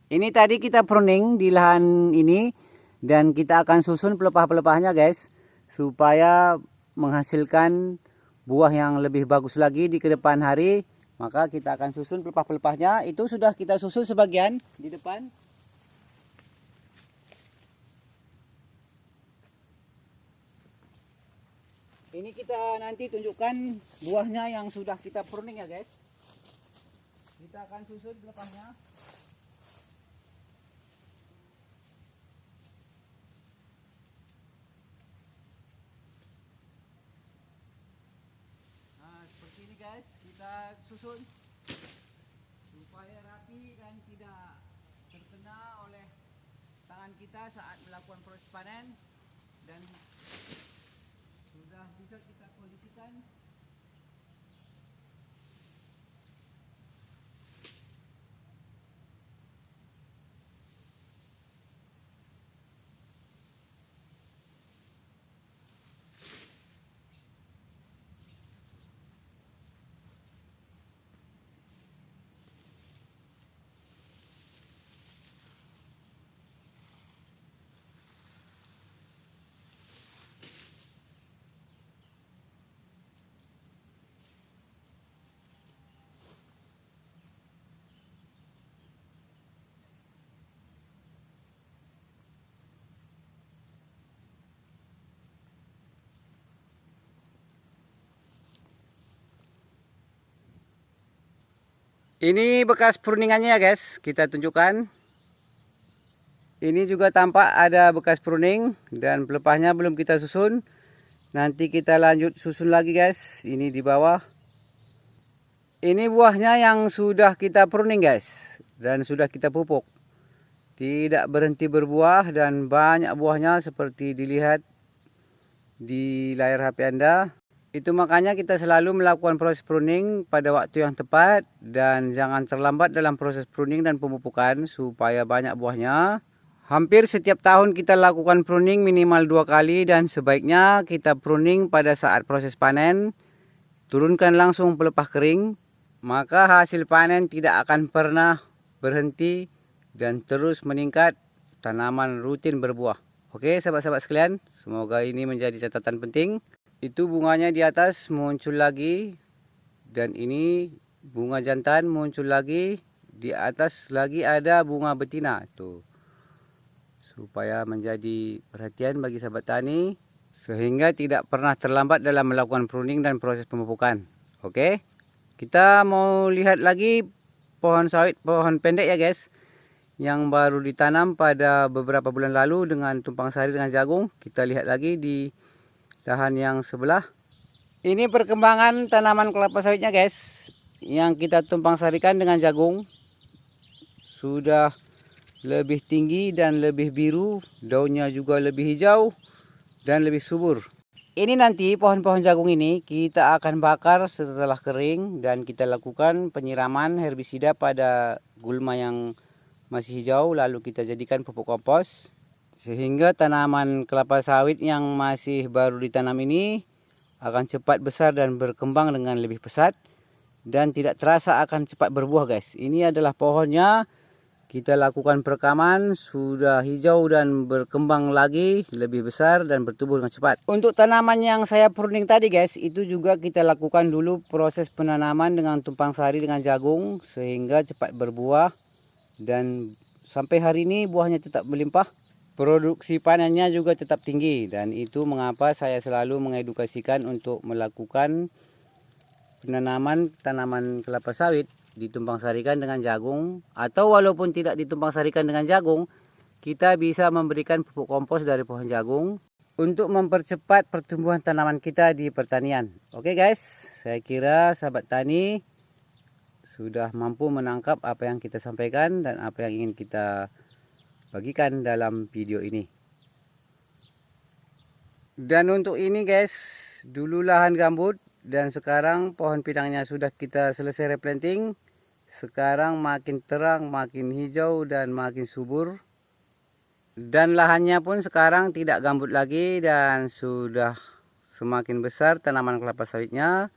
Ini tadi kita pruning di lahan ini dan kita akan susun pelepah-pelepahnya guys, supaya menghasilkan buah yang lebih bagus lagi di kedepan hari. Maka kita akan susun pelepah-pelepahnya. Itu sudah kita susun sebagian di depan. Ini kita nanti tunjukkan buahnya yang sudah kita pruning ya guys. Kita akan susun pelepahnya. Seperti ini guys, kita susun supaya rapi dan tidak terkena oleh tangan kita saat melakukan proses panen, dan sudah bisa kita kondisikan. Ini bekas pruningannya ya guys, kita tunjukkan. Ini juga tampak ada bekas pruning dan pelepahnya belum kita susun. Nanti kita lanjut susun lagi guys. Ini di bawah. Ini buahnya yang sudah kita pruning guys, dan sudah kita pupuk. Tidak berhenti berbuah dan banyak buahnya seperti dilihat di layar HP Anda. Itu makanya kita selalu melakukan proses pruning pada waktu yang tepat dan jangan terlambat dalam proses pruning dan pemupukan supaya banyak buahnya. Hampir setiap tahun kita lakukan pruning minimal 2 kali dan sebaiknya kita pruning pada saat proses panen. Turunkan langsung pelepah kering, maka hasil panen tidak akan pernah berhenti dan terus meningkat. Tanaman rutin berbuah. Oke sahabat-sahabat sekalian, semoga ini menjadi catatan penting. Itu bunganya di atas muncul lagi, dan ini bunga jantan muncul lagi. Di atas lagi ada bunga betina tuh, supaya menjadi perhatian bagi sahabat tani sehingga tidak pernah terlambat dalam melakukan pruning dan proses pemupukan. Oke, kita mau lihat lagi pohon sawit, pohon pendek ya guys, yang baru ditanam pada beberapa bulan lalu dengan tumpang sari dengan jagung. Kita lihat lagi di lahan yang sebelah. Ini perkembangan tanaman kelapa sawitnya guys, yang kita tumpang sarikan dengan jagung. Sudah lebih tinggi dan lebih biru, daunnya juga lebih hijau dan lebih subur. Ini nanti pohon-pohon jagung ini kita akan bakar setelah kering dan kita lakukan penyiraman herbisida pada gulma yang masih hijau, lalu kita jadikan pupuk kompos. Sehingga tanaman kelapa sawit yang masih baru ditanam ini akan cepat besar dan berkembang dengan lebih pesat. Dan tidak terasa akan cepat berbuah guys. Ini adalah pohonnya. Kita lakukan perekaman, sudah hijau dan berkembang lagi, lebih besar dan bertumbuh dengan cepat. Untuk tanaman yang saya pruning tadi guys, itu juga kita lakukan dulu proses penanaman dengan tumpang sari dengan jagung. Sehingga cepat berbuah dan sampai hari ini buahnya tetap melimpah. Produksi panennya juga tetap tinggi, dan itu mengapa saya selalu mengedukasikan untuk melakukan penanaman tanaman kelapa sawit ditumpang sarikan dengan jagung, atau walaupun tidak ditumpang sarikan dengan jagung, kita bisa memberikan pupuk kompos dari pohon jagung untuk mempercepat pertumbuhan tanaman kita di pertanian. Oke guys, saya kira sahabat tani sudah mampu menangkap apa yang kita sampaikan dan apa yang ingin kita bagikan dalam video ini. Dan untuk ini guys, dulu lahan gambut dan sekarang pohon pinangnya sudah kita selesai replanting. Sekarang makin terang, makin hijau dan makin subur. Dan lahannya pun sekarang tidak gambut lagi dan sudah semakin besar tanaman kelapa sawitnya.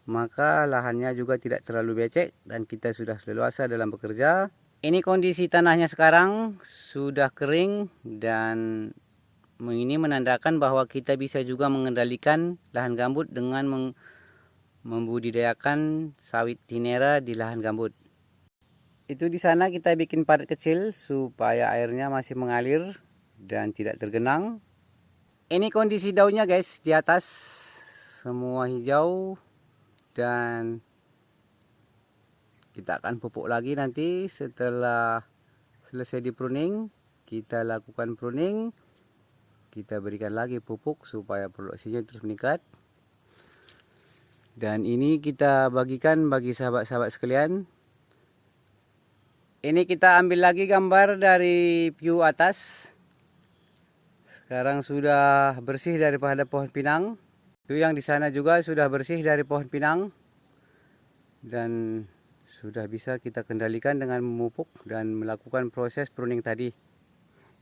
Maka lahannya juga tidak terlalu becek dan kita sudah leluasa dalam bekerja. Ini kondisi tanahnya sekarang sudah kering dan ini menandakan bahwa kita bisa juga mengendalikan lahan gambut dengan membudidayakan sawit tinera di lahan gambut. Itu di sana kita bikin parit kecil supaya airnya masih mengalir dan tidak tergenang. Ini kondisi daunnya guys, di atas semua hijau dan kita akan pupuk lagi nanti setelah selesai di pruning. Kita lakukan pruning, kita berikan lagi pupuk supaya produksinya terus meningkat. Dan ini kita bagikan bagi sahabat-sahabat sekalian. Ini kita ambil lagi gambar dari view atas. Sekarang sudah bersih daripada pohon pinang. Itu yang di sana juga sudah bersih dari pohon pinang. Dan sudah bisa kita kendalikan dengan memupuk dan melakukan proses pruning tadi.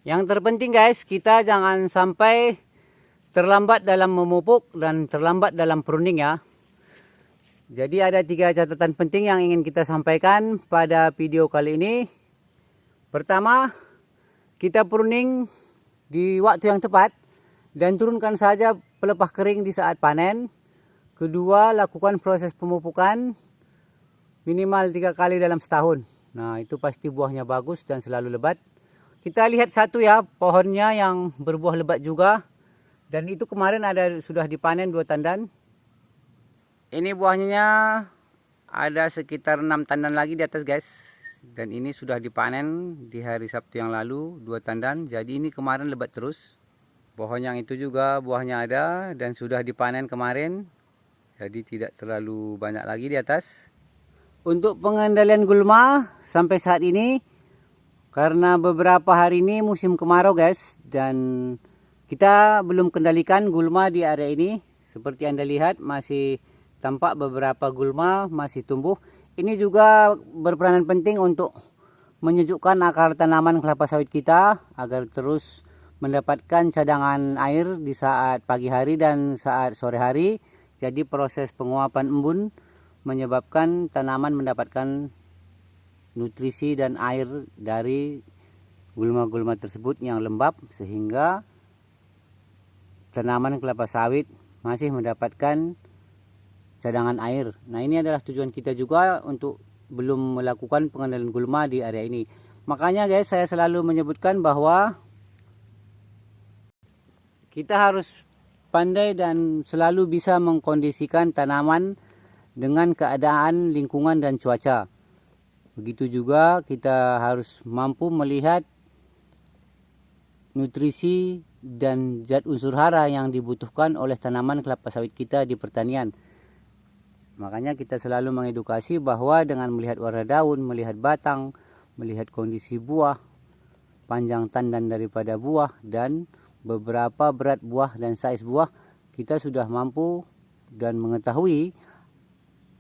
Yang terpenting guys, kita jangan sampai terlambat dalam memupuk dan terlambat dalam pruning ya. Jadi ada 3 catatan penting yang ingin kita sampaikan pada video kali ini. Pertama, kita pruning di waktu yang tepat dan turunkan saja pelepah kering di saat panen. Kedua, lakukan proses pemupukan minimal 3 kali dalam setahun. Nah, itu pasti buahnya bagus dan selalu lebat. Kita lihat satu ya, pohonnya yang berbuah lebat juga. Dan itu kemarin sudah dipanen 2 tandan. Ini buahnya ada sekitar 6 tandan lagi di atas guys. Dan ini sudah dipanen di hari Sabtu yang lalu 2 tandan. Jadi ini kemarin lebat terus. Pohon yang itu juga buahnya ada dan sudah dipanen kemarin. Jadi tidak terlalu banyak lagi di atas. Untuk pengendalian gulma sampai saat ini, karena beberapa hari ini musim kemarau guys, dan kita belum kendalikan gulma di area ini. Seperti Anda lihat masih tampak beberapa gulma masih tumbuh. Ini juga berperanan penting untuk menyejukkan akar tanaman kelapa sawit kita agar terus mendapatkan cadangan air di saat pagi hari dan saat sore hari. Jadi proses penguapan embun menyebabkan tanaman mendapatkan nutrisi dan air dari gulma-gulma tersebut yang lembab, sehingga tanaman kelapa sawit masih mendapatkan cadangan air. Nah, ini adalah tujuan kita juga untuk belum melakukan pengendalian gulma di area ini. Makanya guys, saya selalu menyebutkan bahwa kita harus pandai dan selalu bisa mengkondisikan tanaman dengan keadaan lingkungan dan cuaca. Begitu juga kita harus mampu melihat nutrisi dan zat unsur hara yang dibutuhkan oleh tanaman kelapa sawit kita di pertanian. Makanya kita selalu mengedukasi bahwa dengan melihat warna daun, melihat batang, melihat kondisi buah, panjang tandan daripada buah, dan beberapa berat buah dan size buah, kita sudah mampu dan mengetahui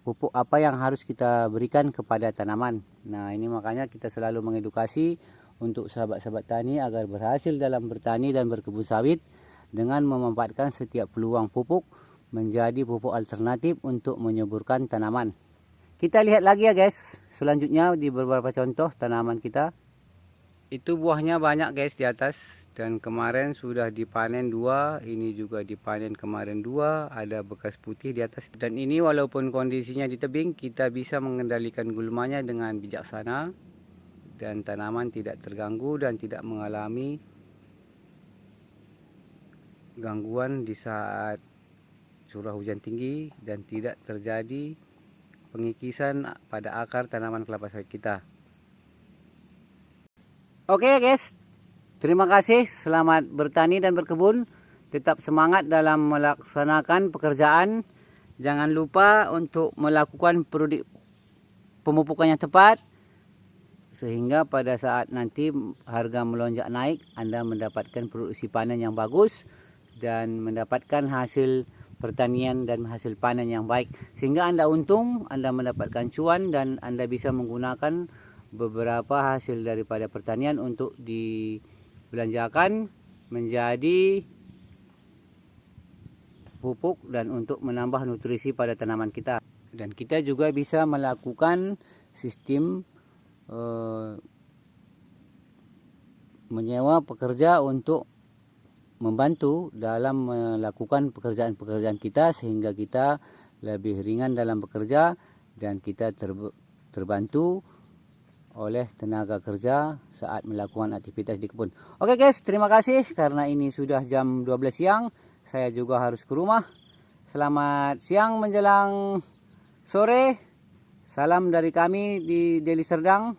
pupuk apa yang harus kita berikan kepada tanaman. Nah, ini makanya kita selalu mengedukasi untuk sahabat-sahabat tani agar berhasil dalam bertani dan berkebun sawit dengan memanfaatkan setiap peluang pupuk menjadi pupuk alternatif untuk menyuburkan tanaman. Kita lihat lagi ya guys, selanjutnya di beberapa contoh tanaman kita. Itu buahnya banyak guys di atas, dan kemarin sudah dipanen 2, ini juga dipanen kemarin 2, ada bekas putih di atas. Dan ini walaupun kondisinya di tebing, kita bisa mengendalikan gulmanya dengan bijaksana dan tanaman tidak terganggu dan tidak mengalami gangguan di saat curah hujan tinggi, dan tidak terjadi pengikisan pada akar tanaman kelapa sawit kita. Oke guys, terima kasih, selamat bertani dan berkebun. Tetap semangat dalam melaksanakan pekerjaan. Jangan lupa untuk melakukan pemupukan yang tepat, sehingga pada saat nanti harga melonjak naik, Anda mendapatkan produksi panen yang bagus dan mendapatkan hasil pertanian dan hasil panen yang baik, sehingga Anda untung, Anda mendapatkan cuan, dan Anda bisa menggunakan beberapa hasil daripada pertanian untuk dibelanjakan menjadi pupuk dan untuk menambah nutrisi pada tanaman kita. Dan kita juga bisa melakukan sistem menyewa pekerja untuk membantu dalam melakukan pekerjaan-pekerjaan kita, sehingga kita lebih ringan dalam bekerja dan kita terbantu oleh tenaga kerja saat melakukan aktivitas di kebun. Oke guys, terima kasih karena ini sudah jam 12 siang. Saya juga harus ke rumah. Selamat siang menjelang sore. Salam dari kami di Deli Serdang.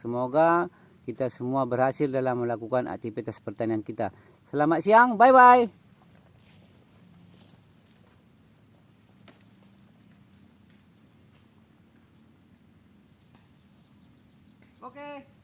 Semoga kita semua berhasil dalam melakukan aktivitas pertanian kita. Selamat siang, bye-bye. Oke.